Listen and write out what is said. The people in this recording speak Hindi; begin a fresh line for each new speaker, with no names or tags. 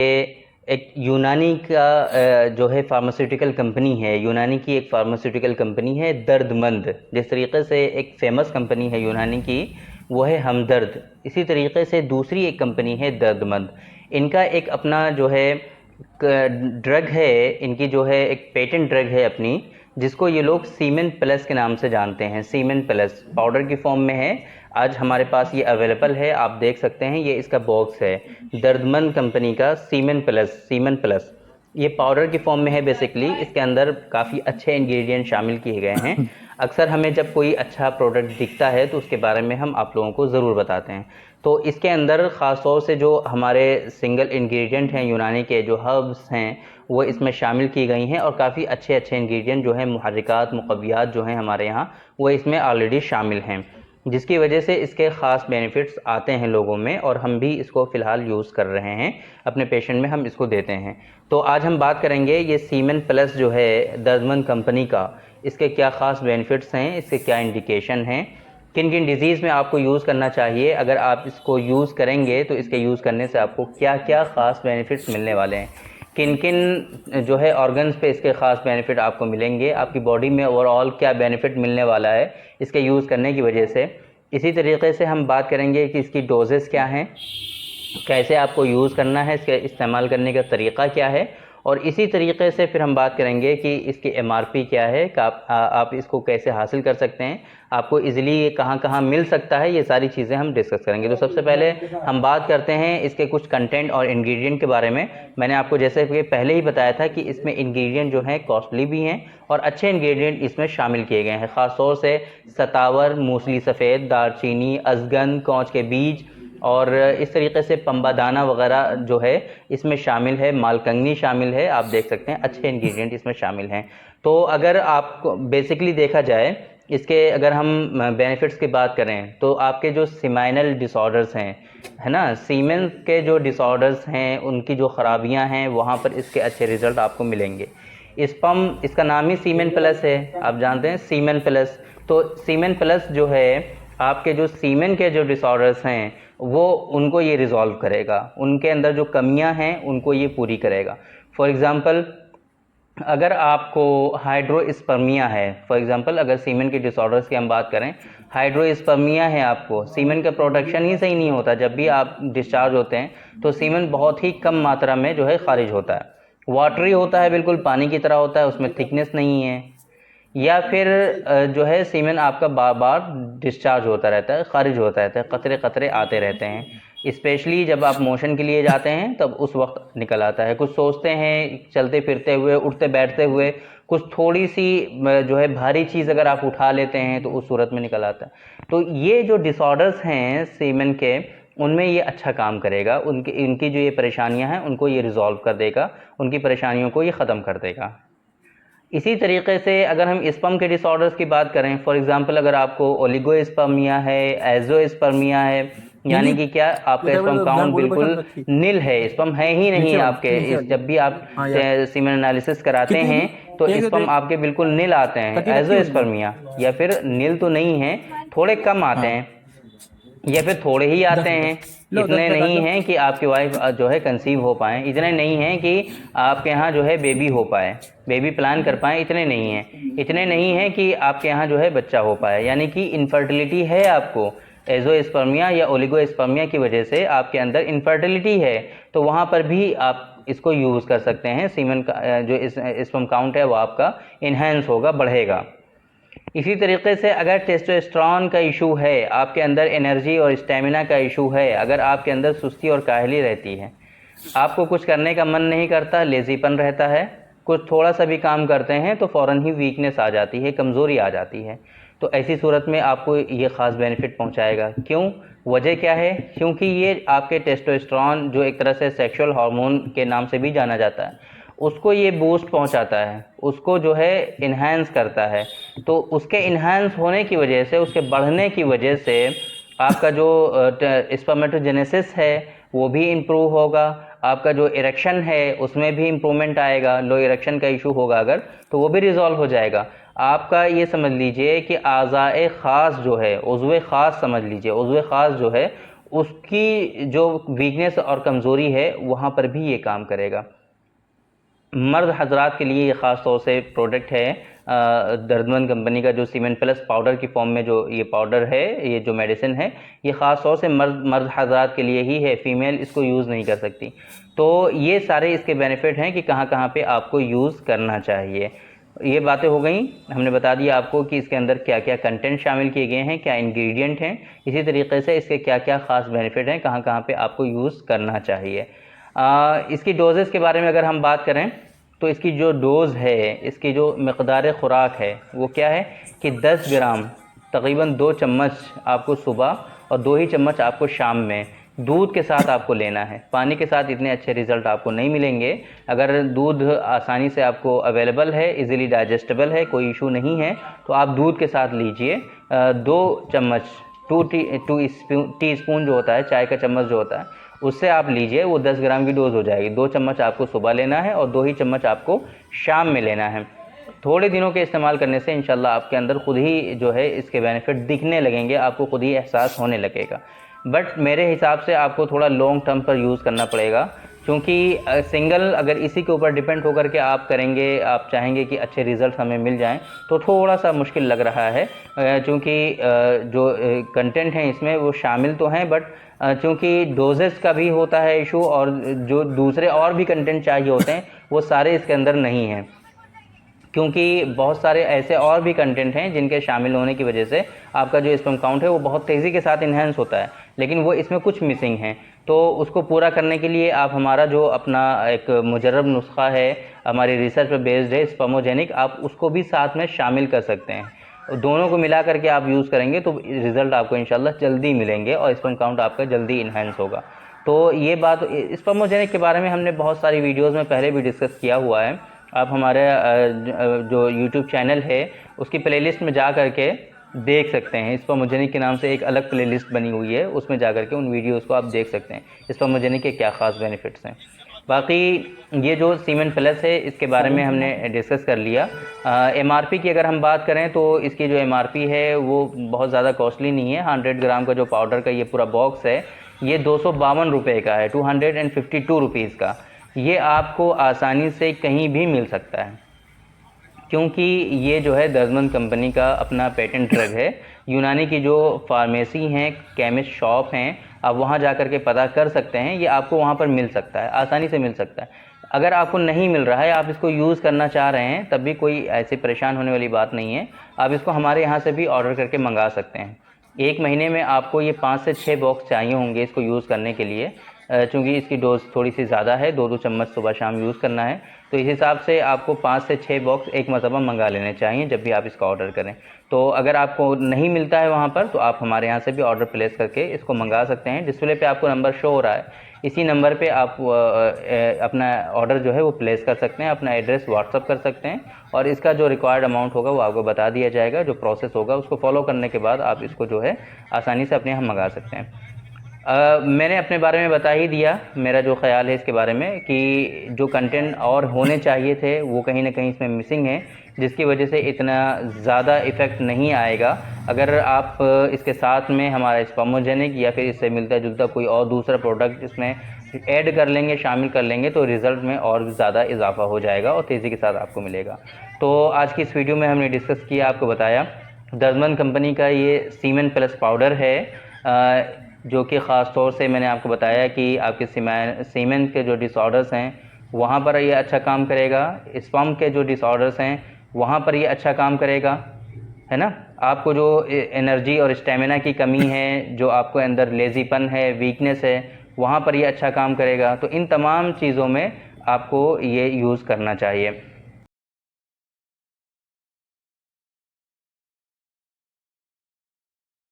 एक यूनानी का जो है फार्मास्यूटिकल कंपनी है, यूनानी की एक फार्मास्यूटिकल कंपनी है दर्दमंद। जिस तरीके से एक फेमस कंपनी है यूनानी की वो है हमदर्द, इसी तरीके से दूसरी एक कंपनी है दर्दमंद। इनका एक अपना जो है ड्रग है, इनकी जो है एक पेटेंट ड्रग है अपनी, जिसको ये लोग सीमेन प्लस के नाम से जानते हैं। सीमेन प्लस पाउडर की फॉर्म में है, आज हमारे पास ये अवेलेबल है, आप देख सकते हैं, ये इसका बॉक्स है दर्दमंद कंपनी का सीमेन प्लस। ये पाउडर की फॉर्म में है बेसिकली, इसके अंदर काफ़ी अच्छे इंग्रेडिएंट शामिल किए गए हैं। अक्सर हमें जब कोई अच्छा प्रोडक्ट दिखता है तो उसके बारे में हम आप लोगों को ज़रूर बताते हैं। तो इसके अंदर ख़ास तौर से जो हमारे सिंगल इंग्रेडिएंट हैं यूनानी के, जो हर्ब्स हैं, वो इसमें शामिल की गई हैं और काफ़ी अच्छे अच्छे इंग्रेडिएंट जो हैं, मुहर्रिकात मुक़व्वियात जो हैं हमारे यहाँ, वो इसमें ऑलरेडी शामिल हैं, जिसकी वजह से इसके ख़ास बेनिफिट्स आते हैं लोगों में, और हम भी इसको फ़िलहाल यूज़ कर रहे हैं, अपने पेशेंट में हम इसको देते हैं। तो आज हम बात करेंगे ये सीमेन प्लस जो है दर्दमंद कंपनी का, इसके क्या ख़ास बेनिफिट्स हैं, इसके क्या इंडिकेशन हैं, किन किन डिज़ीज़ में आपको यूज़ करना चाहिए, अगर आप इसको यूज़ करेंगे तो इसके यूज़ करने से आपको क्या क्या ख़ास बेनिफिट्स मिलने वाले हैं, किन किन जो है ऑर्गन्स पे इसके ख़ास बेनिफिट आपको मिलेंगे, आपकी बॉडी में ओवरऑल क्या बेनिफिट मिलने वाला है इसके यूज़ करने की वजह से। इसी तरीके से हम बात करेंगे कि इसकी डोजेस क्या हैं, कैसे आपको यूज़ करना है, इसके इस्तेमाल करने का तरीक़ा क्या है, और इसी तरीके से फिर हम बात करेंगे कि इसकी एमआरपी क्या है, कि आप इसको कैसे हासिल कर सकते हैं, आपको इजीली ये कहाँ कहाँ मिल सकता है, ये सारी चीज़ें हम डिस्कस करेंगे। तो सबसे पहले हम बात करते हैं इसके कुछ कंटेंट और इंग्रेडिएंट के बारे में। मैंने आपको जैसे कि पहले ही बताया था कि इसमें इंग्रेडिएंट जो हैं कॉस्टली भी हैं और अच्छे इंग्रेडिएंट इसमें शामिल किए गए हैं, ख़ास तौर से सतावर, मूसली सफ़ेद, दारचीनी, अजगन, कौच के बीज, और इस तरीके से पंबादाना वगैरह जो है इसमें शामिल है, मालकंगनी शामिल है, आप देख सकते हैं अच्छे इंग्रेडिएंट इसमें शामिल हैं। तो अगर आपको बेसिकली देखा जाए, इसके अगर हम बेनिफिट्स की बात करें तो आपके जो सीमाइनल डिसऑर्डर्स हैं, है ना, सीमेन के जो डिसऑर्डर्स हैं, उनकी जो ख़राबियां हैं, वहाँ पर इसके अच्छे रिजल्ट आपको मिलेंगे। स्पर्म, इसका नाम ही सीमेन प्लस है, आप जानते हैं सीमेन प्लस। तो सीमेन प्लस जो है आपके जो सीमेन के जो डिसऑर्डर्स हैं वो उनको ये रिज़ॉल्व करेगा, उनके अंदर जो कमियां हैं उनको ये पूरी करेगा। फॉर एग्ज़ाम्पल, अगर आपको हाइड्रोस्पर्मिया है, फॉर एग्ज़ाम्पल अगर सीमेन के डिसऑर्डर्स की हम बात करें, हाइड्रोस्पर्मिया है, आपको सीमेन का प्रोडक्शन ही सही नहीं होता, जब भी आप डिस्चार्ज होते हैं तो सीमेन बहुत ही कम मात्रा में जो है खारिज होता है, वाटरी होता है, बिल्कुल पानी की तरह होता है, उसमें थिकनेस नहीं है, या फिर जो है सीमेन आपका बार बार डिस्चार्ज होता रहता है, खारिज होता रहता है, कतरे कतरे आते रहते हैं, स्पेशली जब आप मोशन के लिए जाते हैं तब उस वक्त निकल आता है। कुछ सोचते हैं चलते फिरते हुए, उठते बैठते हुए, कुछ थोड़ी सी जो है भारी चीज़ अगर आप उठा लेते हैं तो उस सूरत में निकल आता है। तो ये जो डिसऑर्डर्स हैं सीमेन के, उनमें ये अच्छा काम करेगा, इनकी जो ये परेशानियां हैं उनको ये रिज़ॉल्व कर देगा, उनकी परेशानियों को ये ख़त्म कर देगा। इसी तरीके से अगर हम स्पर्म के डिसऑर्डर्स की बात करें, फॉर एग्जांपल अगर आपको ओलिगोस्पर्मिया है, एजोस्पर्मिया है, यानी कि क्या आपका स्पर्म काउंट बिल्कुल नील है, स्पर्म है ही नहीं आपके, जब भी आप सीमेन एनालिसिस कराते हैं तो स्पर्म आपके बिल्कुल नील आते हैं, एजोस्पर्मिया, या फिर नील तो नहीं है, थोड़े कम आते हैं, या फिर थोड़े ही आते हैं, इतने नहीं हैं कि आपकी वाइफ जो है कंसीव हो पाए, इतने नहीं हैं कि आपके यहाँ जो है बेबी हो पाए, बेबी प्लान कर पाए, इतने नहीं हैं, इतने नहीं हैं कि आपके यहाँ जो है बच्चा हो पाए, यानी कि इनफर्टिलिटी है आपको, एजोस्पर्मिया या ओलिगोस्पर्मिया की वजह से आपके अंदर इनफर्टिलिटी है, तो वहाँ पर भी आप इसको यूज़ कर सकते हैं। सीमेन का जो स्पर्म काउंट है वो आपका इन्हेंस होगा, बढ़ेगा। इसी तरीके से अगर टेस्टोस्टेरोन का इशू है, आपके अंदर एनर्जी और स्टेमिना का इशू है, अगर आपके अंदर सुस्ती और काहली रहती है, आपको कुछ करने का मन नहीं करता, लेज़ीपन रहता है, कुछ थोड़ा सा भी काम करते हैं तो फ़ौरन ही वीकनेस आ जाती है, कमज़ोरी आ जाती है, तो ऐसी सूरत में आपको ये ख़ास बेनिफिट पहुंचाएगा। क्यों, वजह क्या है, क्योंकि ये आपके टेस्टोस्टेरोन जो एक तरह से सेक्सुअल हार्मोन के नाम से भी जाना जाता है, उसको ये बूस्ट पहुंचाता है, उसको जो है इन्हांस करता है, तो उसके इन्हांस होने की वजह से, उसके बढ़ने की वजह से आपका जो स्पर्मेटोजेनेसिस है वो भी इम्प्रूव होगा, आपका जो इरेक्शन है उसमें भी इम्प्रूवमेंट आएगा, लो इरेक्शन का इशू होगा अगर तो वो भी रिजॉल्व हो जाएगा। आपका ये समझ लीजिए कि आज़ाए ख़ास जो है, उज़्वे ख़ास समझ लीजिए, उज़्वे ख़ास जो है उसकी जो वीकनेस और कमज़ोरी है वहाँ पर भी ये काम करेगा। मर्द हजरात के लिए ये ख़ास तौर से प्रोडक्ट है दर्दमंद कंपनी का, जो सीमेंट प्लस पाउडर की फॉर्म में जो ये पाउडर है, ये जो मेडिसिन है, ये ख़ास तौर से मर्द हजरात के लिए ही है, फ़ीमेल इसको यूज़ नहीं कर सकती। तो ये सारे इसके बेनिफिट हैं कि कहाँ कहाँ पे आपको यूज़ करना चाहिए। ये बातें हो गई, हमने बता दिया आपको कि इसके अंदर क्या क्या कंटेंट शामिल किए गए हैं, क्या इंग्रेडिएंट हैं, इसी तरीके से इसके क्या क्या ख़ास बेनिफिट हैं, कहाँ कहाँ पे आपको यूज़ करना चाहिए। इसकी डोजेस के बारे में अगर हम बात करें तो इसकी जो डोज़ है, इसकी जो मकदार ख़ुराक है वो क्या है कि 10 ग्राम तकरीबन 2 चम्मच आपको सुबह और 2 ही चम्मच आपको शाम में दूध के साथ आपको लेना है। पानी के साथ इतने अच्छे रिज़ल्ट आपको नहीं मिलेंगे। अगर दूध आसानी से आपको अवेलेबल है, इजीली डाइजेस्टेबल है, कोई इशू नहीं है, तो आप दूध के साथ लीजिए। 2 चम्मच 2 टी स्पून जो होता है, चाय का चम्मच जो होता है, उससे आप लीजिए, वो 10 ग्राम की डोज़ हो जाएगी। 2 चम्मच आपको सुबह लेना है और 2 ही चम्मच आपको शाम में लेना है। थोड़े दिनों के इस्तेमाल करने से इंशाल्लाह आपके अंदर खुद ही जो है इसके बेनिफिट दिखने लगेंगे, आपको खुद ही एहसास होने लगेगा। बट मेरे हिसाब से आपको थोड़ा लॉन्ग टर्म पर यूज़ करना पड़ेगा, क्योंकि सिंगल अगर इसी के ऊपर डिपेंड होकर के आप करेंगे, आप चाहेंगे कि अच्छे रिज़ल्ट हमें मिल जाएं, तो थोड़ा सा मुश्किल लग रहा है। क्योंकि जो कंटेंट हैं इसमें वो शामिल तो हैं, बट चूँकि डोजेस का भी होता है इशू, और जो दूसरे और भी कंटेंट चाहिए होते हैं वो सारे इसके अंदर नहीं हैं, क्योंकि बहुत सारे ऐसे और भी कंटेंट हैं जिनके शामिल होने की वजह से आपका जो स्पर्म काउंट है वो बहुत तेज़ी के साथ इन्हेंस होता है, लेकिन वो इसमें कुछ मिसिंग हैं। तो उसको पूरा करने के लिए आप हमारा जो अपना एक मुजर्रब नुस्खा है, हमारी रिसर्च पर बेस्ड है, स्पर्मोजेनिक, आप उसको भी साथ में शामिल कर सकते हैं। दोनों को मिला करके आप यूज़ करेंगे तो रिज़ल्ट आपको इंशाल्लाह जल्दी मिलेंगे और स्पर्म काउंट आपका जल्दी इन्हेंस होगा। तो ये बात, स्पर्मोजेनिक के बारे में हमने बहुत सारी वीडियोज़ में पहले भी डिस्कस किया हुआ है। आप हमारे जो यूट्यूब चैनल है उसकी प्लेलिस्ट में जा कर के देख सकते हैं। स्पर्मोजेनिक के नाम से एक अलग प्लेलिस्ट बनी हुई है, उसमें जा कर के उन वीडियोज़ को आप देख सकते हैं स्पर्मोजेनिक के क्या ख़ास बेनिफिट्स हैं। बाकी ये जो सीमेंट प्लस है इसके बारे में हमने डिस्कस कर लिया। एमआरपी की अगर हम बात करें तो इसकी जो एमआरपी है वो बहुत ज़्यादा कॉस्टली नहीं है। 100 ग्राम का जो पाउडर का ये पूरा बॉक्स है ये 252 रुपये का है, 252 रुपीज़ का। ये आपको आसानी से कहीं भी मिल सकता है, क्योंकि ये जो है दर्दमंद कंपनी का अपना पेटेंट ड्रग है। यूनानी की जो फार्मेसी हैं, केमिस्ट शॉप हैं, आप वहाँ जा कर के पता कर सकते हैं, ये आपको वहाँ पर मिल सकता है, आसानी से मिल सकता है। अगर आपको नहीं मिल रहा है, आप इसको यूज़ करना चाह रहे हैं, तब भी कोई ऐसे परेशान होने वाली बात नहीं है। आप इसको हमारे यहाँ से भी ऑर्डर करके मंगा सकते हैं। 1 महीने में आपको ये 5 से 6 बॉक्स चाहिए होंगे इसको यूज़ करने के लिए, चूँकि इसकी डोज़ थोड़ी सी ज़्यादा है, 2-2 चम्मच सुबह शाम यूज़ करना है, तो इस हिसाब से आपको 5 से 6 बॉक्स एक मरतबा मंगा लेने चाहिए जब भी आप इसका ऑर्डर करें। तो अगर आपको नहीं मिलता है वहाँ पर, तो आप हमारे यहाँ से भी ऑर्डर प्लेस करके इसको मंगा सकते हैं। डिस्प्ले पे आपको नंबर शो हो रहा है, इसी नंबर पे आप अपना ऑर्डर जो है वो प्लेस कर सकते हैं, अपना एड्रेस व्हाट्सअप कर सकते हैं, और इसका जो रिक्वायर्ड अमाउंट होगा वो आपको बता दिया जाएगा। जो प्रोसेस होगा उसको फॉलो करने के बाद आप इसको जो है आसानी से अपने यहाँ मंगा सकते हैं। मैंने अपने बारे में बता ही दिया, मेरा जो ख़्याल है इसके बारे में, कि जो कंटेंट और होने चाहिए थे वो कहीं ना कहीं इसमें मिसिंग है, जिसकी वजह से इतना ज़्यादा इफ़ेक्ट नहीं आएगा। अगर आप इसके साथ में हमारा स्पर्मोजेनिक या फिर इससे मिलता जुलता कोई और दूसरा प्रोडक्ट इसमें ऐड कर लेंगे, शामिल कर लेंगे, तो रिज़ल्ट में और ज़्यादा इजाफा हो जाएगा और तेज़ी के साथ आपको मिलेगा। तो आज की इस वीडियो में हमने डिस्कस किया, आपको बताया दर्दमंद कंपनी का ये सीमेंट प्लस पाउडर है, जो कि ख़ास तौर से मैंने आपको बताया कि आपके सीमेन के जो डिसऑर्डर्स हैं वहाँ पर ये अच्छा काम करेगा, स्पर्म के जो डिसऑर्डर्स हैं वहाँ पर ये अच्छा काम करेगा, है ना। आपको जो एनर्जी और स्टेमिना की कमी है, जो आपको अंदर लेज़ीपन है, वीकनेस है, वहाँ पर ये अच्छा काम करेगा। तो इन तमाम चीज़ों में आपको ये यूज़ करना चाहिए।